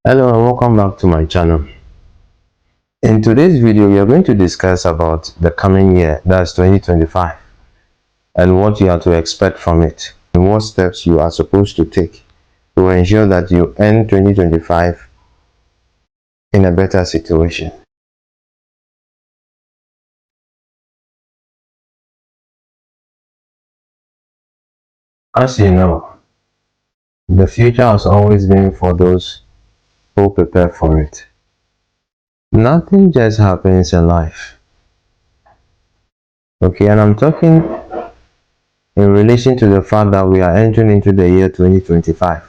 Hello and welcome back to my channel. In today's video, we are going to discuss about the coming year, that's 2025, and what you are to expect from it, and what steps you are supposed to take to ensure that you end 2025 in a better situation. As you know, the future has always been for those who prepare for it. Nothing just happens in life. Okay, and I'm talking in relation to the fact that we are entering into the year 2025.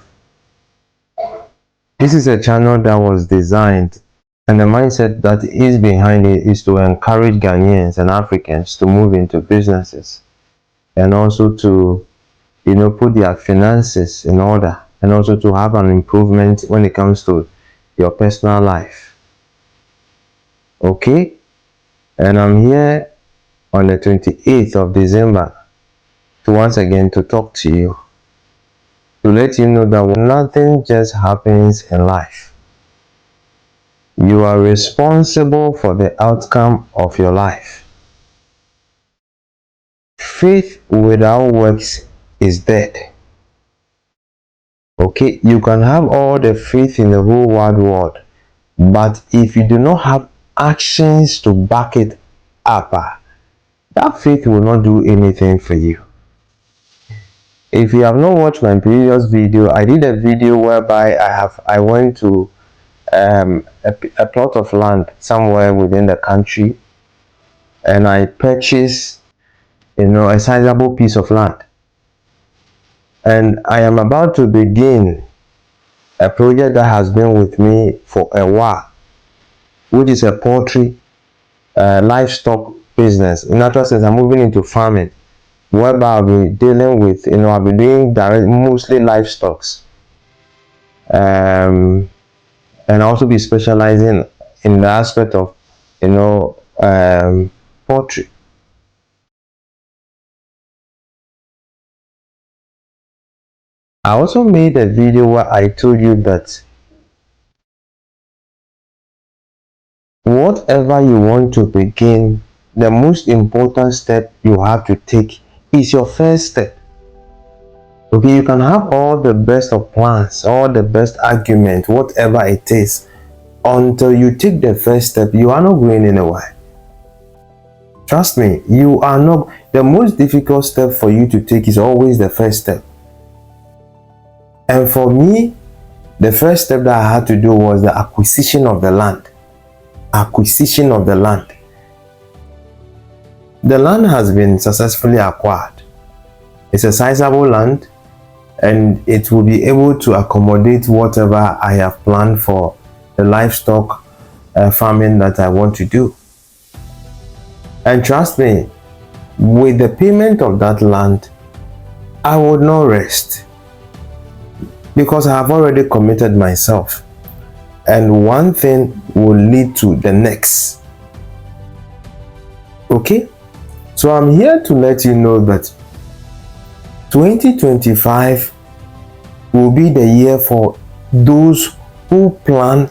This is a channel that was designed, and the mindset that is behind it is to encourage Ghanaians and Africans to move into businesses and also to put their finances in order, and also to have an improvement when it comes to your personal life. Okay, and I'm here on the 28th of December to once again to talk to you, to let you know that nothing just happens in life. You are responsible for the outcome of your life. Faith without works is dead. Okay, you can have all the faith in the whole wide world, but if you do not have actions to back it up, that faith will not do anything for you. If you have not watched my previous video, I did a video whereby I went to a plot of land somewhere within the country, and I purchased a sizable piece of land, and I am about to begin a project that has been with me for a while, which is a poultry livestock business. In other sense, I'm moving into farming, whereby I'll be dealing with, I'll be doing mostly livestock, and also be specializing in the aspect of, poultry. I also made a video where I told you that whatever you want to begin, the most important step you have to take is your first step. Okay, you can have all the best of plans, all the best argument, whatever it is, until you take the first step, you are not going anywhere. Trust me, you are not. The most difficult step for you to take is always the first step. And for me, the first step that I had to do was the acquisition of the land. Acquisition of the land. The land has been successfully acquired. It's a sizable land, and it will be able to accommodate whatever I have planned for the livestock farming that I want to do. And trust me, with the payment of that land, I would not rest, because I have already committed myself, and one thing will lead to the next. Okay, so I'm here to let you know that 2025 will be the year for those who plan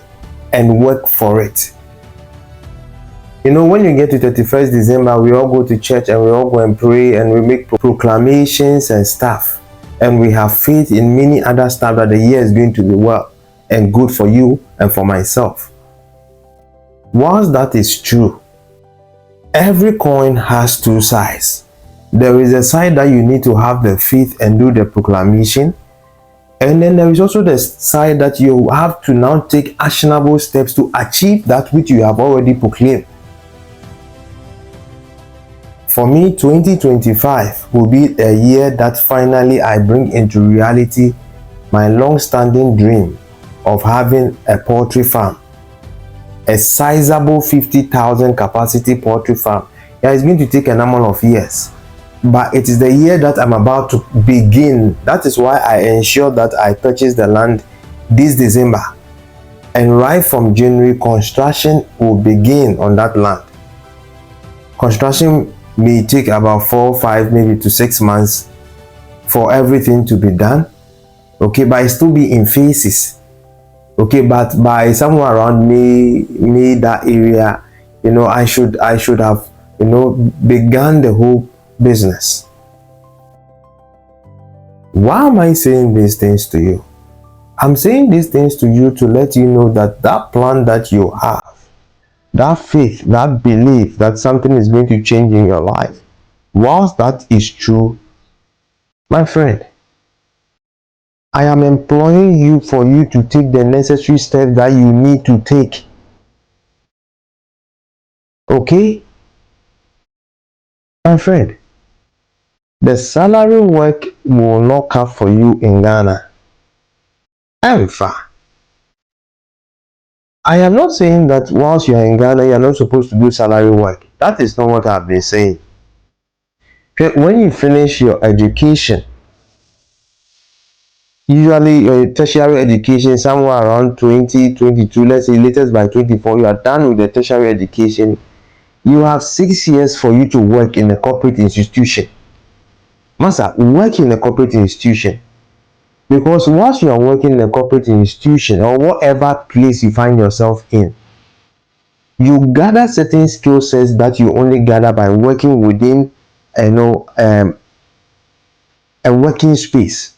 and work for it. When you get to 31st December, we all go to church and we all go and pray and we make proclamations and stuff, and we have faith in many other stuff that the year is going to be well and good for you and for myself. Whilst that is true, every coin has two sides. There is a side that you need to have the faith and do the proclamation, and then there is also the side that you have to now take actionable steps to achieve that which you have already proclaimed. For me, 2025 will be a year that finally I bring into reality my long-standing dream of having a poultry farm, a sizable 50,000 capacity poultry farm. Yeah, it's going to take a number of years, but it is the year that I'm about to begin. That is why I ensure that I purchase the land this December, and right from January, construction will begin on that land. Construction may take about 4, 5, maybe to 6 months for everything to be done. Okay, but it still be in phases. Okay, but by somewhere around me that area, I should have begun the whole business. Why am I saying these things to you? I'm saying these things to you to let you know that that plan that you have, that faith, that belief that something is going to change in your life, whilst that is true, my friend, I am employing you for you to take the necessary steps that you need to take. Okay? My friend, the salary work will not cut for you in Ghana. Ever. I am not saying that whilst you are in Ghana, you are not supposed to do salary work. That is not what I've been saying. When you finish your education, usually your tertiary education somewhere around 2022, let's say latest by 24, you are done with the tertiary education. You have 6 years for you to work in a corporate institution. Master, work in a corporate institution. Because once you are working in a corporate institution or whatever place you find yourself in, you gather certain skill sets that you only gather by working within a working space.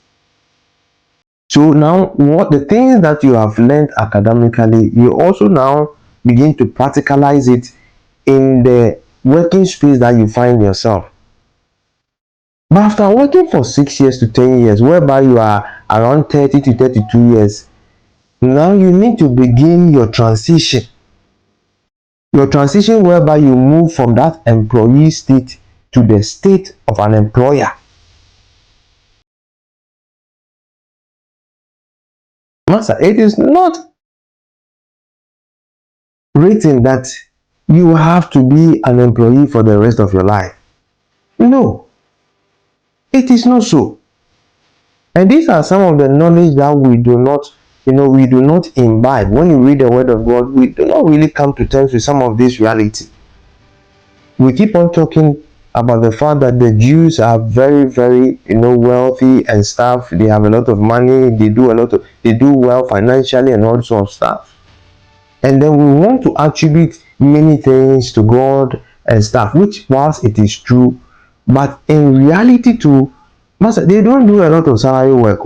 So now what the things that you have learned academically, you also now begin to practicalize it in the working space that you find yourself. But after working for 6 years to 10 years, whereby you are around 30 to 32 years, now you need to begin your transition. Your transition whereby you move from that employee state to the state of an employer. Master, it is not written that you have to be an employee for the rest of your life. No, it is not so. And these are some of the knowledge that we do not imbibe. When you read the word of God, we do not really come to terms with some of this reality. We keep on talking about the fact that the Jews are very, very, wealthy and stuff. They have a lot of money. They do well financially and all sorts of stuff. And then we want to attribute many things to God and stuff, which whilst it is true, but in reality too, Master, they don't do a lot of salary work.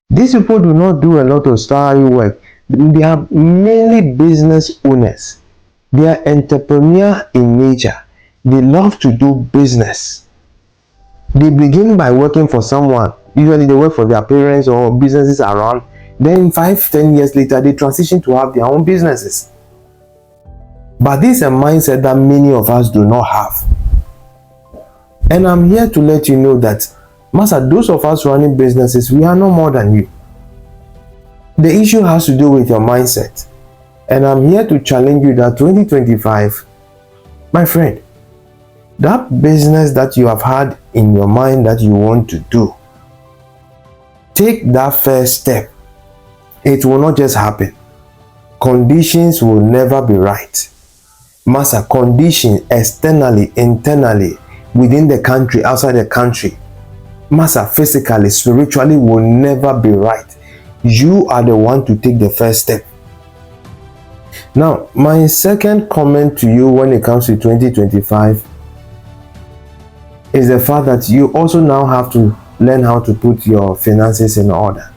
These people do not do a lot of salary work. They are mainly business owners. They are entrepreneur in nature. They love to do business. They begin by working for someone. Usually they work for their parents or businesses around. Then 5-10 years later, they transition to have their own businesses. But this is a mindset that many of us do not have. And I'm here to let you know that, Master, those of us running businesses, we are no more than you. The issue has to do with your mindset. And I'm here to challenge you that 2025, my friend, that business that you have had in your mind that you want to do, take that first step. It will not just happen. Conditions will never be right. Master, conditions externally, internally, within the country, outside the country, Master, physically, spiritually will never be right. You are the one to take the first step. Now, my second comment to you when it comes to 2025 is the fact that you also now have to learn how to put your finances in order.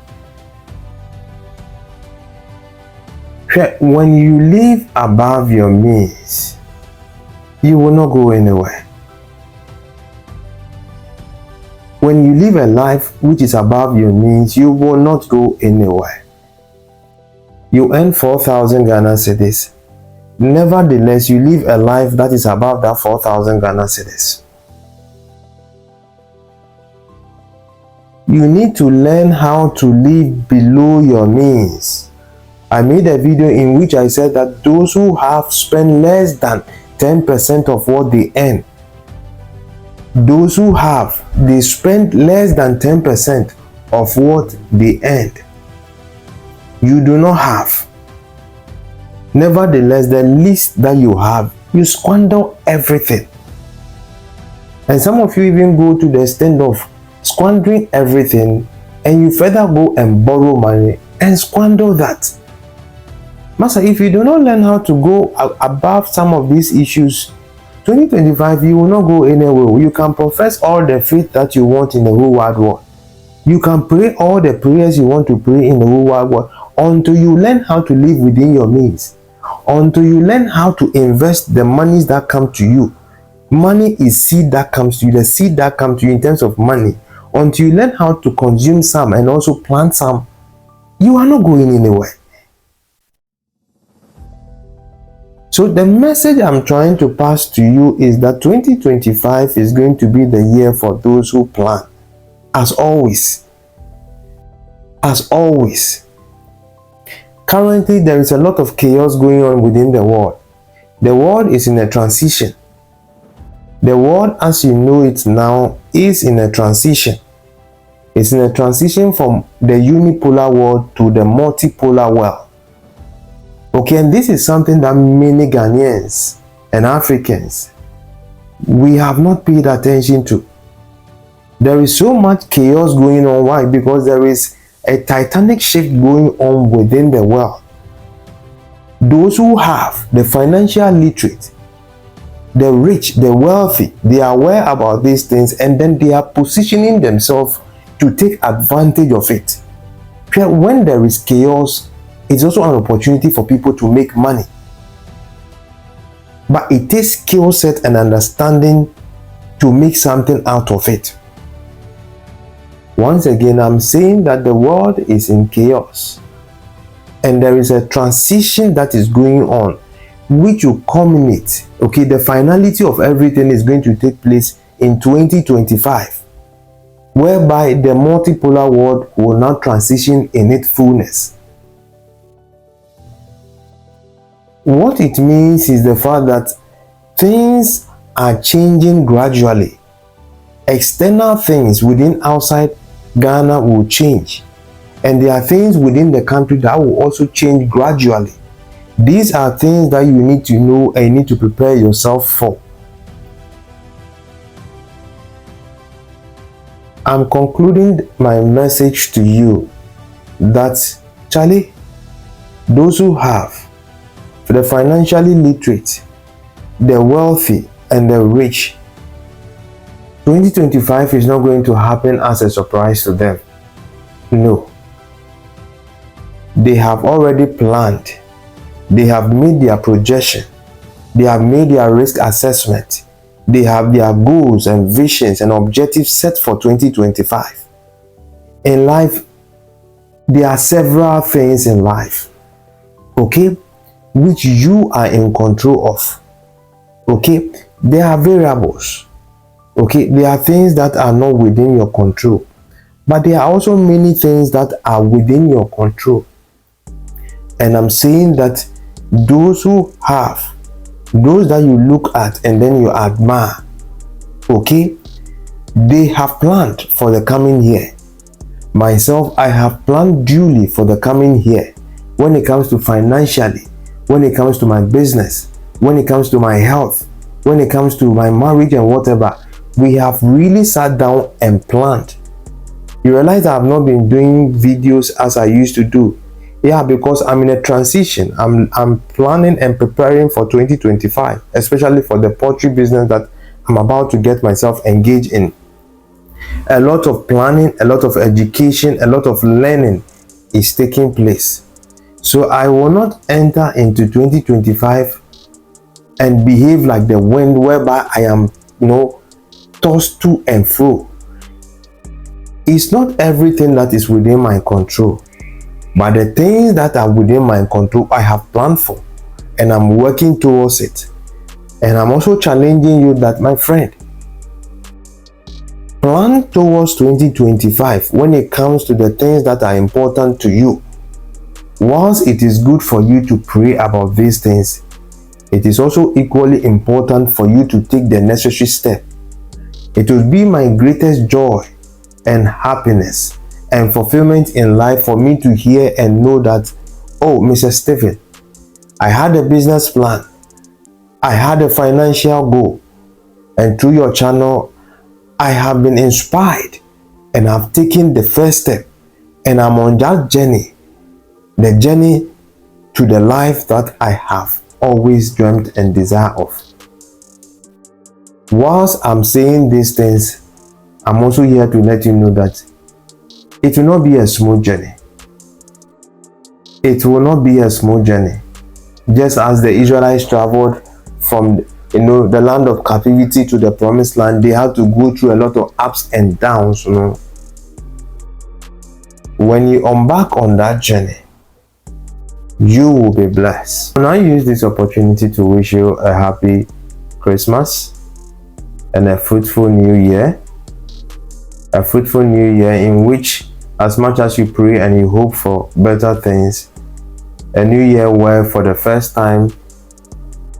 When you live above your means, you will not go anywhere. When you live a life which is above your means, you will not go anywhere. You earn 4,000 Ghana cedis. Nevertheless, you live a life that is above that 4,000 Ghana cedis. You need to learn how to live below your means. I made a video in which I said that those who have spent less than 10% of what they earn, those who have, they spend less than 10% of what they earned. You do not have. Nevertheless, the least that you have, you squander everything. And some of you even go to the extent of squandering everything, and you further go and borrow money and squander that. Master, if you do not learn how to go above some of these issues, 2025, you will not go anywhere. You can profess all the faith that you want in the whole wide world. You can pray all the prayers you want to pray in the whole wide world until you learn how to live within your means, until you learn how to invest the monies that come to you. Money is seed that comes to you, the seed that comes to you in terms of money. Until you learn how to consume some and also plant some, you are not going anywhere. So the message I'm trying to pass to you is that 2025 is going to be the year for those who plan. As always. As always. Currently, there is a lot of chaos going on within the world. The world is in a transition. The world, as you know it now, is in a transition. It's in a transition from the unipolar world to the multipolar world. Okay, and this is something that many Ghanaians and Africans, we have not paid attention to. There is so much chaos going on. Why? Because there is a titanic shift going on within the world. Those who have the financial literate, the rich, the wealthy, they are aware about these things, and then they are positioning themselves to take advantage of it. When there is chaos, it's also an opportunity for people to make money. But it takes skill set and understanding to make something out of it. Once again, I'm saying that the world is in chaos, and there is a transition that is going on, which will culminate. Okay, the finality of everything is going to take place in 2025, whereby the multipolar world will now transition in its fullness. What it means is the fact that things are changing gradually. External things within outside Ghana will change, and there are things within the country that will also change gradually. These are things that you need to know and you need to prepare yourself for. I'm concluding my message to you that, Charlie, those who have, the financially literate, the wealthy, and the rich, 2025 is not going to happen as a surprise to them. No. They have already planned. They have made their projection. They have made their risk assessment. They have their goals and visions and objectives set for 2025. In life, there are several things in life, okay, which you are in control of. Okay, there are variables. Okay, there are things that are not within your control, but there are also many things that are within your control. And I'm saying that those who have, those that you look at and then you admire, okay, they have planned for the coming year. Myself, I have planned duly for the coming year when it comes to financially, when it comes to my business, when it comes to my health, when it comes to my marriage and whatever. We have really sat down and planned. You realize I have not been doing videos as I used to do. Yeah, because I'm in a transition. I'm planning and preparing for 2025, especially for the poultry business that I'm about to get myself engaged in. A lot of planning, a lot of education, a lot of learning is taking place. So I will not enter into 2025 and behave like the wind, whereby I am, tossed to and fro. It's not everything that is within my control, but the things that are within my control, I have planned for, and I'm working towards it. And I'm also challenging you that, my friend, plan towards 2025 when it comes to the things that are important to you. Whilst it is good for you to pray about these things, it is also equally important for you to take the necessary step. It will be my greatest joy and happiness and fulfillment in life for me to hear and know that, oh, Mr. Stephen, I had a business plan, I had a financial goal, and through your channel, I have been inspired and I've taken the first step, and I'm on that journey the journey to the life that I have always dreamt and desired of. Whilst I'm saying these things, I'm also here to let you know that it will not be a smooth journey. It will not be a smooth journey. Just as the Israelites traveled from the land of captivity to the promised land, they had to go through a lot of ups and downs. When you embark on that journey, you will be blessed. And I use this opportunity to wish you a happy Christmas and a fruitful new year. A fruitful new year in which, as much as you pray and you hope for better things, a new year where for the first time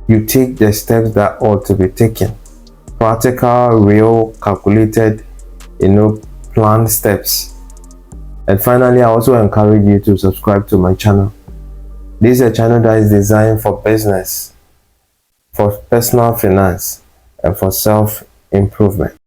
you take the steps that ought to be taken. Practical, real, calculated, planned steps. And finally, I also encourage you to subscribe to my channel. This is a channel that is designed for business, for personal finance, and for self-improvement.